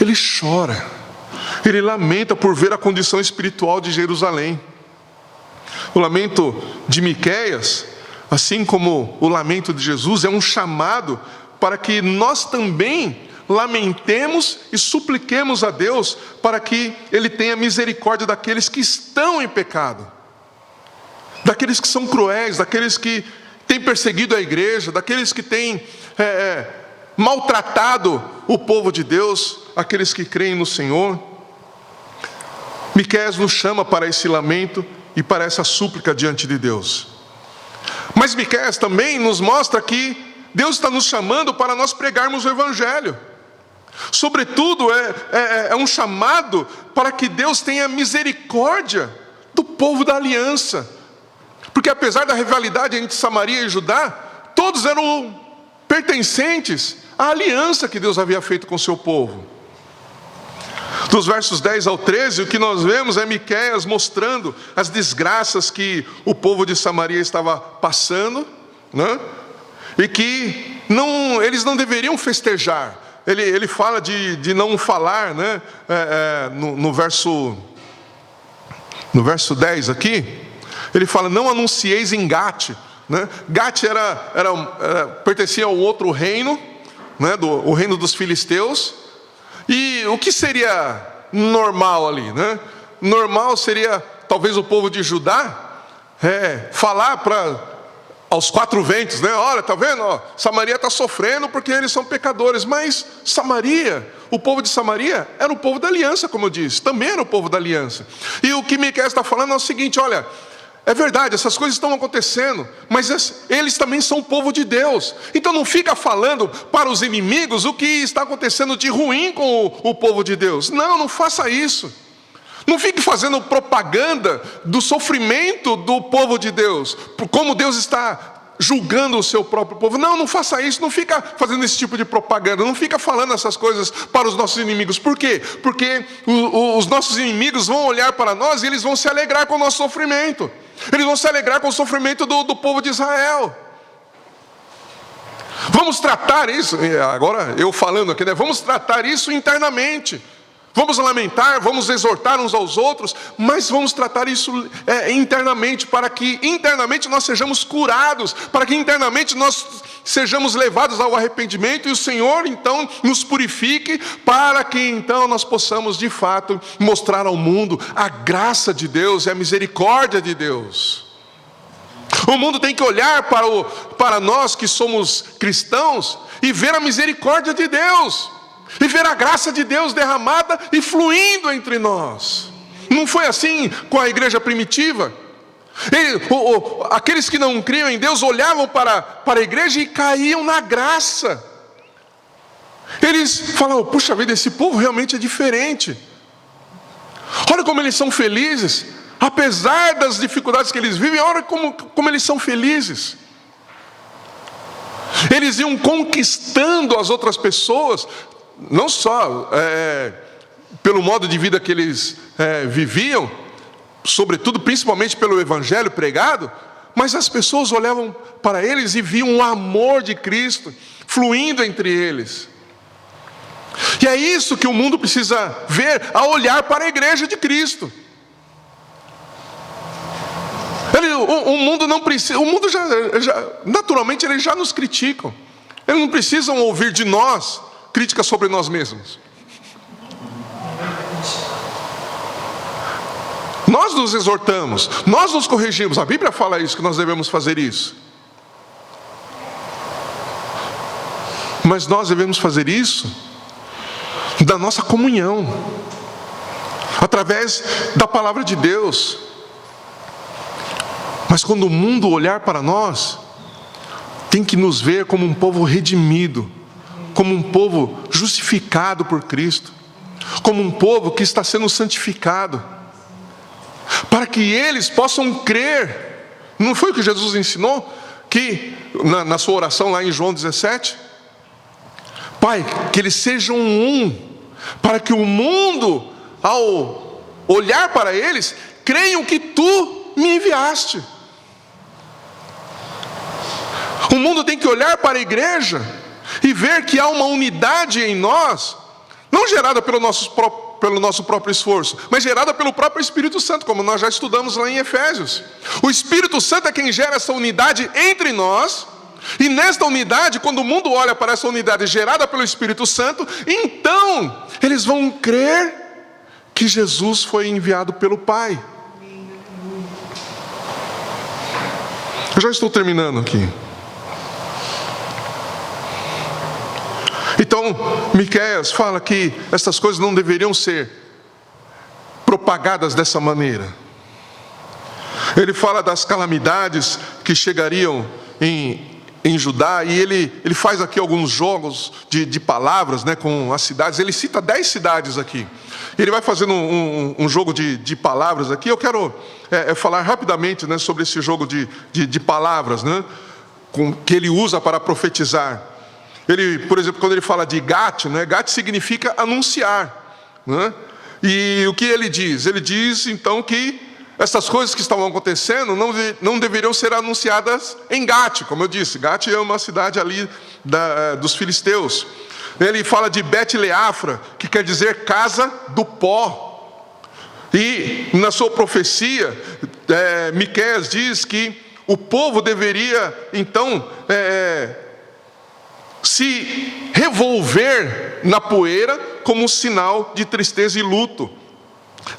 Ele chora, ele lamenta por ver a condição espiritual de Jerusalém. O lamento de Miqueias, assim como o lamento de Jesus, é um chamado para que nós também lamentemos e supliquemos a Deus para que Ele tenha misericórdia daqueles que estão em pecado, daqueles que são cruéis, daqueles que têm perseguido a igreja, daqueles que têm maltratado o povo de Deus, aqueles que creem no Senhor. Miqueias nos chama para esse lamento e para essa súplica diante de Deus. Mas Miqueias também nos mostra que Deus está nos chamando para nós pregarmos o Evangelho. Sobretudo, é um chamado para que Deus tenha misericórdia do povo da aliança. Porque apesar da rivalidade entre Samaria e Judá, todos eram pertencentes à aliança que Deus havia feito com o seu povo. Dos versos 10 ao 13, o que nós vemos é Miqueias mostrando as desgraças que o povo de Samaria estava passando, e que eles não deveriam festejar. Ele fala de não falar, no verso 10 aqui, ele fala: não anuncieis em Gate. Gate pertencia ao outro reino, o reino dos filisteus. E o que seria normal ali? Normal seria talvez o povo de Judá falar aos quatro ventos, olha, está vendo? Samaria está sofrendo porque eles são pecadores. Mas Samaria, o povo de Samaria era o povo da aliança, como eu disse, também era o povo da aliança. E o que Miqueias está falando é o seguinte: olha, é verdade, essas coisas estão acontecendo, mas eles também são o povo de Deus. Então não fica falando para os inimigos o que está acontecendo de ruim com o povo de Deus. Não faça isso. Não fique fazendo propaganda do sofrimento do povo de Deus, como Deus está julgando o seu próprio povo. Não faça isso, não fica fazendo esse tipo de propaganda, não fica falando essas coisas para os nossos inimigos. Por quê? Porque os nossos inimigos vão olhar para nós e eles vão se alegrar com o nosso sofrimento. Eles vão se alegrar com o sofrimento do povo de Israel. Vamos tratar isso, agora eu falando aqui, né? Vamos tratar isso internamente. Vamos lamentar, vamos exortar uns aos outros, mas vamos tratar isso internamente, para que internamente nós sejamos curados, para que internamente nós sejamos levados ao arrependimento, e o Senhor então nos purifique, para que então nós possamos de fato mostrar ao mundo a graça de Deus e a misericórdia de Deus. O mundo tem que olhar para nós que somos cristãos e ver a misericórdia de Deus, e ver a graça de Deus derramada e fluindo entre nós. Não foi assim com a igreja primitiva? Aqueles que não criam em Deus olhavam para a igreja e caíam na graça. Eles falavam: puxa vida, esse povo realmente é diferente. Olha como eles são felizes, apesar das dificuldades que eles vivem, olha como eles são felizes. Eles iam conquistando as outras pessoas, não só pelo modo de vida que eles viviam, sobretudo, principalmente pelo evangelho pregado, mas as pessoas olhavam para eles e viam o amor de Cristo fluindo entre eles. E é isso que o mundo precisa ver ao olhar para a igreja de Cristo. O mundo não precisa, o mundo naturalmente eles já nos criticam. Eles não precisam ouvir de nós críticas sobre nós mesmos. Nós nos exortamos, nós nos corrigimos. A Bíblia fala isso, que nós devemos fazer isso. Mas nós devemos fazer isso da nossa comunhão, através da palavra de Deus. Mas quando o mundo olhar para nós, tem que nos ver como um povo redimido, como um povo justificado por Cristo, como um povo que está sendo santificado, para que eles possam crer. Não foi o que Jesus ensinou? Que na sua oração lá em João 17, Pai, que eles sejam um, para que o mundo, ao olhar para eles, creiam que Tu me enviaste. O mundo tem que olhar para a igreja e ver que há uma unidade em nós, não gerada pelo nosso próprio esforço, mas gerada pelo próprio Espírito Santo, como nós já estudamos lá em Efésios. O Espírito Santo é quem gera essa unidade entre nós, e nesta unidade, quando o mundo olha para essa unidade gerada pelo Espírito Santo, então eles vão crer que Jesus foi enviado pelo Pai. Eu já estou terminando aqui. Então, Miqueias fala que essas coisas não deveriam ser propagadas dessa maneira. Ele fala das calamidades que chegariam em Judá, e ele faz aqui alguns jogos de palavras, né, com as cidades. Ele cita 10 cidades aqui. Ele vai fazendo um jogo de palavras aqui. Eu quero falar rapidamente, né, sobre esse jogo de palavras, né, que ele usa para profetizar. Ele, por exemplo, quando ele fala de Gat, né, Gat significa anunciar, né? E o que ele diz? Ele diz então que essas coisas que estavam acontecendo não deveriam ser anunciadas em Gat, como eu disse. Gat é uma cidade ali dos filisteus. Ele fala de Bet-Leafra, que quer dizer casa do pó. E na sua profecia, Miqueias diz que o povo deveria então se revolver na poeira como um sinal de tristeza e luto.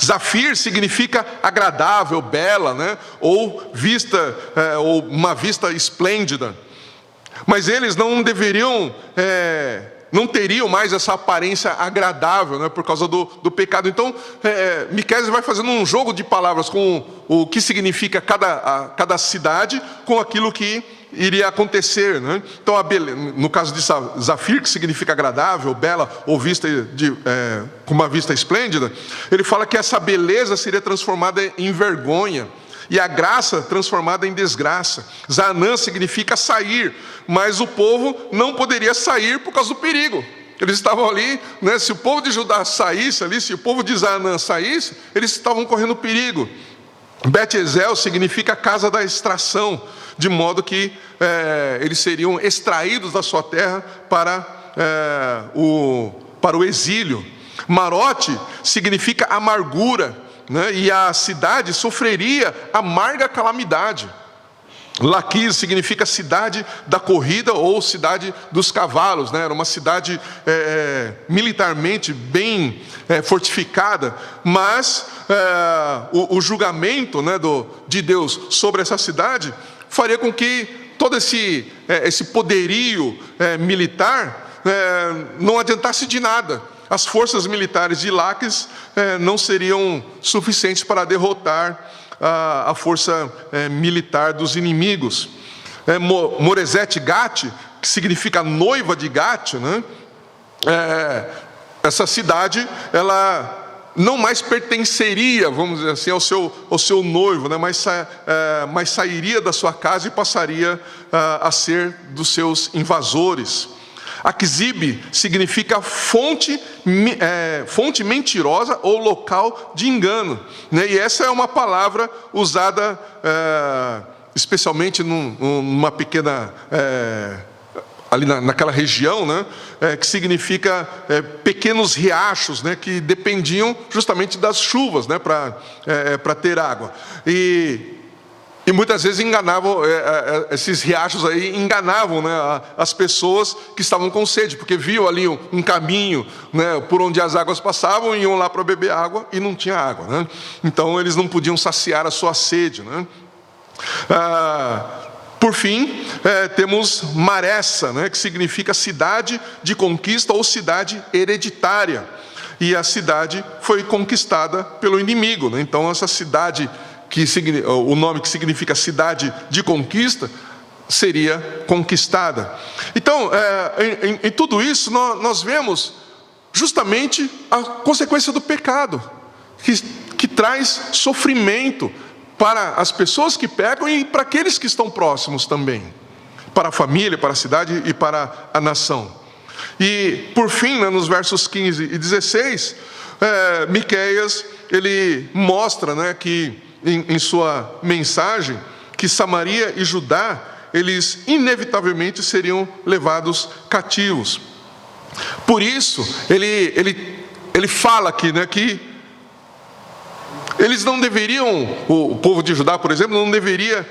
Zafir significa agradável, bela, né? Ou vista, ou uma vista esplêndida. Mas eles não deveriam, não teriam mais essa aparência agradável, né? Por causa do pecado. Então, Miqueias vai fazendo um jogo de palavras com o que significa cada cidade, com aquilo que iria acontecer, né? Então, no caso de Zafir, que significa agradável, bela, ou vista com uma vista esplêndida, ele fala que essa beleza seria transformada em vergonha, e a graça transformada em desgraça. Zaanã significa sair, mas o povo não poderia sair por causa do perigo. Eles estavam ali, né? Se o povo de Judá saísse ali, se o povo de Zaanã saísse, eles estavam correndo perigo. Bet-Ezel significa casa da extração, de modo que eles seriam extraídos da sua terra para o exílio. Marote significa amargura, né? E a cidade sofreria amarga calamidade. Laquis significa cidade da corrida ou cidade dos cavalos, né? Era uma cidade militarmente bem fortificada, mas o julgamento, né, de Deus sobre essa cidade faria com que todo esse poderio militar não adiantasse de nada. As forças militares de Laquis não seriam suficientes para derrotar a força militar dos inimigos. Moreset Gat, que significa noiva de Gat, né? Essa cidade, ela não mais pertenceria, vamos dizer assim, ao seu noivo, né? Mas sairia da sua casa e passaria a ser dos seus invasores. Aquizib significa fonte mentirosa ou local de engano, né? E essa é uma palavra usada especialmente numa pequena, ali naquela região, né? Que significa pequenos riachos, né? Que dependiam justamente das chuvas, né? Para ter água. E muitas vezes enganavam, esses riachos aí enganavam, né, as pessoas que estavam com sede, porque viam ali um caminho, né, por onde as águas passavam, e iam lá para beber água e não tinha água, né? Então eles não podiam saciar a sua sede, né? Por fim, temos Maressa, né, que significa cidade de conquista ou cidade hereditária. E a cidade foi conquistada pelo inimigo, né? Então essa cidade, o nome que significa cidade de conquista, seria conquistada. Então, em tudo isso, nós vemos justamente a consequência do pecado, que traz sofrimento para as pessoas que pecam e para aqueles que estão próximos também, para a família, para a cidade e para a nação. E, por fim, né, nos versos 15 e 16, Miqueias, ele mostra, né, que em sua mensagem, que Samaria e Judá, eles inevitavelmente seriam levados cativos. Por isso, ele fala aqui, né, que eles não deveriam, o povo de Judá, por exemplo, não deveria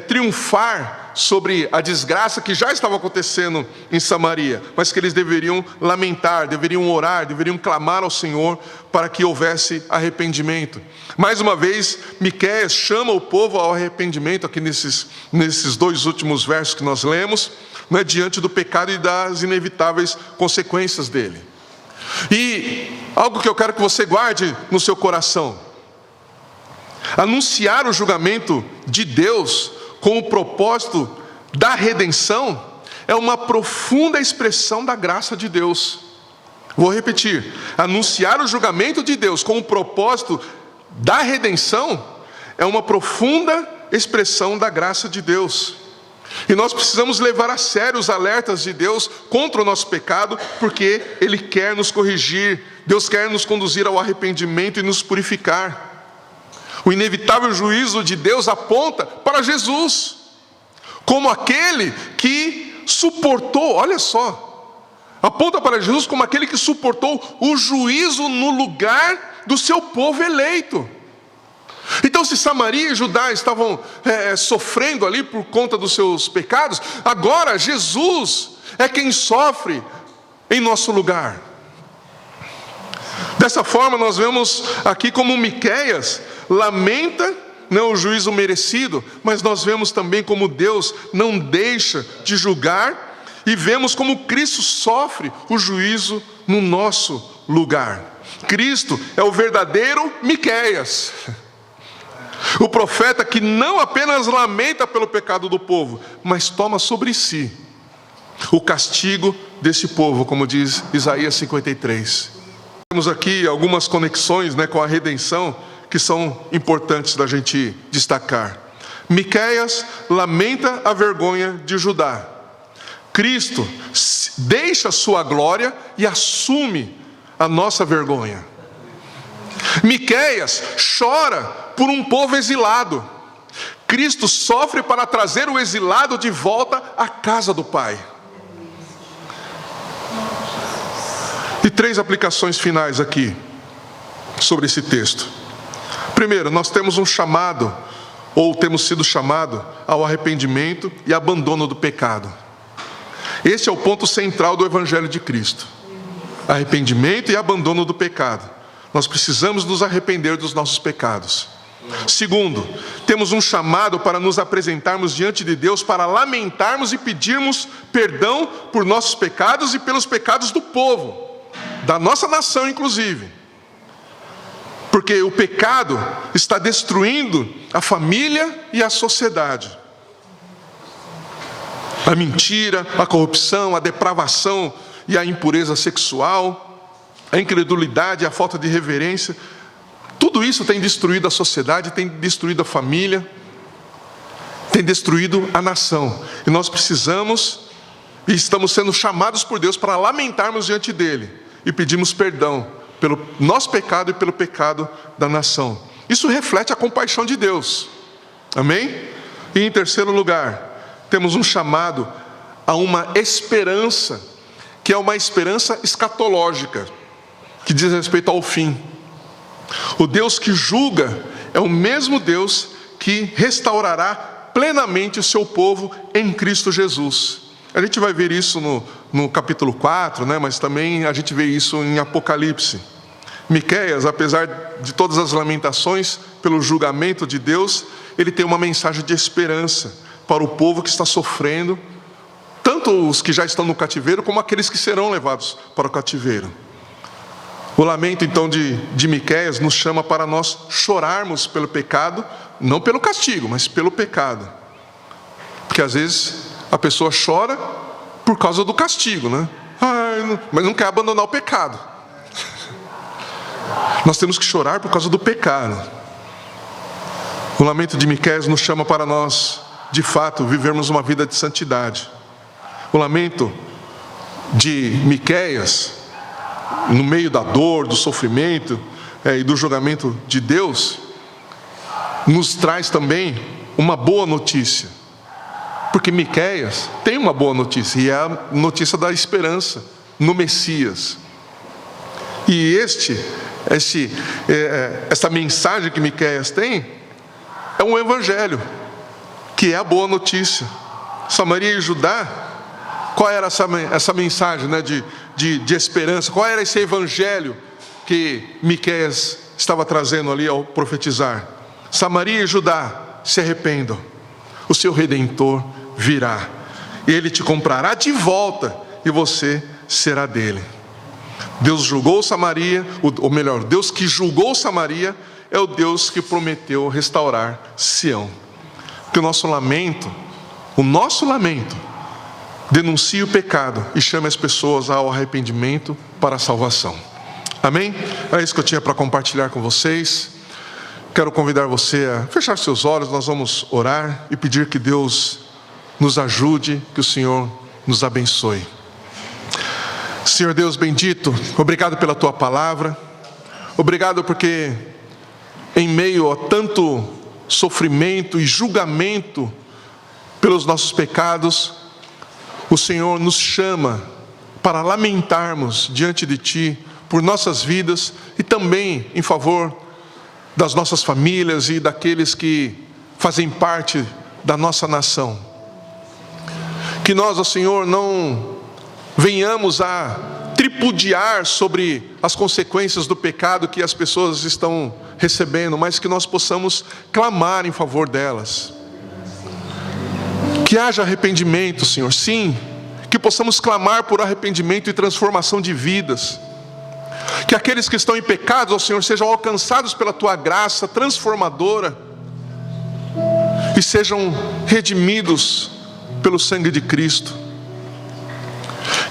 triunfar sobre a desgraça que já estava acontecendo em Samaria, mas que eles deveriam lamentar, deveriam orar, deveriam clamar ao Senhor para que houvesse arrependimento. Mais uma vez, Miqueias chama o povo ao arrependimento aqui nesses dois últimos versos que nós lemos, né, diante do pecado e das inevitáveis consequências dele. E algo que eu quero que você guarde no seu coração: anunciar o julgamento de Deus com o propósito da redenção é uma profunda expressão da graça de Deus. Vou repetir: anunciar o julgamento de Deus com o propósito da redenção é uma profunda expressão da graça de Deus. E nós precisamos levar a sério os alertas de Deus contra o nosso pecado, porque Ele quer nos corrigir, Deus quer nos conduzir ao arrependimento e nos purificar. O inevitável juízo de Deus aponta para Jesus, como aquele que suportou, olha só, aponta para Jesus como aquele que suportou o juízo no lugar do seu povo eleito. Então, se Samaria e Judá estavam sofrendo ali por conta dos seus pecados, agora Jesus é quem sofre em nosso lugar. Dessa forma, nós vemos aqui como Miqueias lamenta o juízo merecido, mas nós vemos também como Deus não deixa de julgar, e vemos como Cristo sofre o juízo no nosso lugar. Cristo é o verdadeiro Miqueias, o profeta que não apenas lamenta pelo pecado do povo, mas toma sobre si o castigo desse povo, como diz Isaías 53. Temos aqui algumas conexões, com a redenção que são importantes da gente destacar. Miqueias lamenta a vergonha de Judá. Cristo deixa a sua glória e assume a nossa vergonha. Miqueias chora por um povo exilado. Cristo sofre para trazer o exilado de volta à casa do Pai. E 3 aplicações finais aqui sobre esse texto. Primeiro, nós temos um chamado, ou temos sido chamados ao arrependimento e abandono do pecado. Esse é o ponto central do Evangelho de Cristo. Arrependimento e abandono do pecado. Nós precisamos nos arrepender dos nossos pecados. Segundo, temos um chamado para nos apresentarmos diante de Deus, para lamentarmos e pedirmos perdão por nossos pecados e pelos pecados do povo, da nossa nação inclusive. Porque o pecado está destruindo a família e a sociedade. A mentira, a corrupção, a depravação e a impureza sexual, a incredulidade, a falta de reverência, tudo isso tem destruído a sociedade, tem destruído a família, tem destruído a nação. E nós precisamos, e estamos sendo chamados por Deus para lamentarmos diante dEle e pedirmos perdão pelo nosso pecado e pelo pecado da nação. Isso reflete a compaixão de Deus. Amém? E em terceiro lugar, temos um chamado a uma esperança, que é uma esperança escatológica, que diz respeito ao fim. O Deus que julga é o mesmo Deus que restaurará plenamente o seu povo em Cristo Jesus. A gente vai ver isso no capítulo 4, mas também a gente vê isso em Apocalipse. Miqueias, apesar de todas as lamentações pelo julgamento de Deus, ele tem uma mensagem de esperança para o povo que está sofrendo, tanto os que já estão no cativeiro, como aqueles que serão levados para o cativeiro. O lamento então de Miqueias nos chama para nós chorarmos pelo pecado, não pelo castigo, mas pelo pecado. Porque às vezes a pessoa chora por causa do castigo, mas não quer abandonar o pecado. Nós temos que chorar por causa do pecado. O lamento de Miqueias nos chama para nós, de fato, vivermos uma vida de santidade. O lamento de Miqueias, no meio da dor, do sofrimento e do julgamento de Deus, nos traz também uma boa notícia. Porque Miqueias tem uma boa notícia, e é a notícia da esperança no Messias. E essa mensagem que Miqueias tem é um evangelho, que é a boa notícia. Samaria e Judá, qual era essa mensagem de esperança? Qual era esse evangelho que Miqueias estava trazendo ali ao profetizar? Samaria e Judá, se arrependam, o seu Redentor virá, ele te comprará de volta e você será dele. Deus julgou Samaria, ou melhor, Deus que julgou Samaria é o Deus que prometeu restaurar Sião. Porque o nosso lamento denuncia o pecado e chama as pessoas ao arrependimento para a salvação. Amém? É isso que eu tinha para compartilhar com vocês. Quero convidar você a fechar seus olhos, nós vamos orar e pedir que Deus nos ajude, que o Senhor nos abençoe. Senhor Deus bendito, obrigado pela Tua palavra, obrigado porque em meio a tanto sofrimento e julgamento pelos nossos pecados, o Senhor nos chama para lamentarmos diante de Ti por nossas vidas e também em favor das nossas famílias e daqueles que fazem parte da nossa nação. Que nós, ó Senhor, não venhamos a tripudiar sobre as consequências do pecado que as pessoas estão recebendo, mas que nós possamos clamar em favor delas. Que haja arrependimento, Senhor, sim, que possamos clamar por arrependimento e transformação de vidas. Que aqueles que estão em pecados, ó Senhor, sejam alcançados pela Tua graça transformadora e sejam redimidos pelo sangue de Cristo.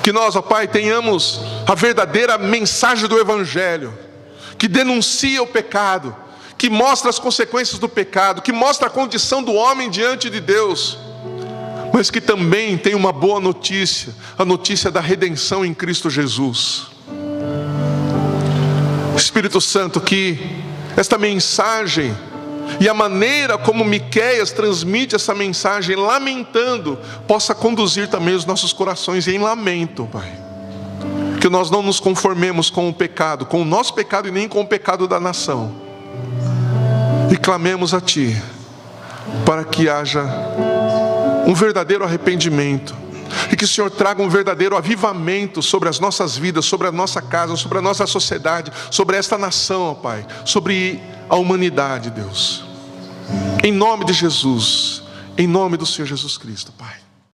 Que nós, ó Pai, tenhamos a verdadeira mensagem do Evangelho, que denuncia o pecado, que mostra as consequências do pecado, que mostra a condição do homem diante de Deus, mas que também tem uma boa notícia, a notícia da redenção em Cristo Jesus. Espírito Santo, que esta mensagem e a maneira como Miqueias transmite essa mensagem, lamentando, possa conduzir também os nossos corações em lamento, Pai. Que nós não nos conformemos com o pecado, com o nosso pecado e nem com o pecado da nação. E clamemos a Ti, para que haja um verdadeiro arrependimento. E que o Senhor traga um verdadeiro avivamento sobre as nossas vidas, sobre a nossa casa, sobre a nossa sociedade, sobre esta nação, ó Pai, sobre a humanidade, Deus. Em nome de Jesus, em nome do Senhor Jesus Cristo, Pai.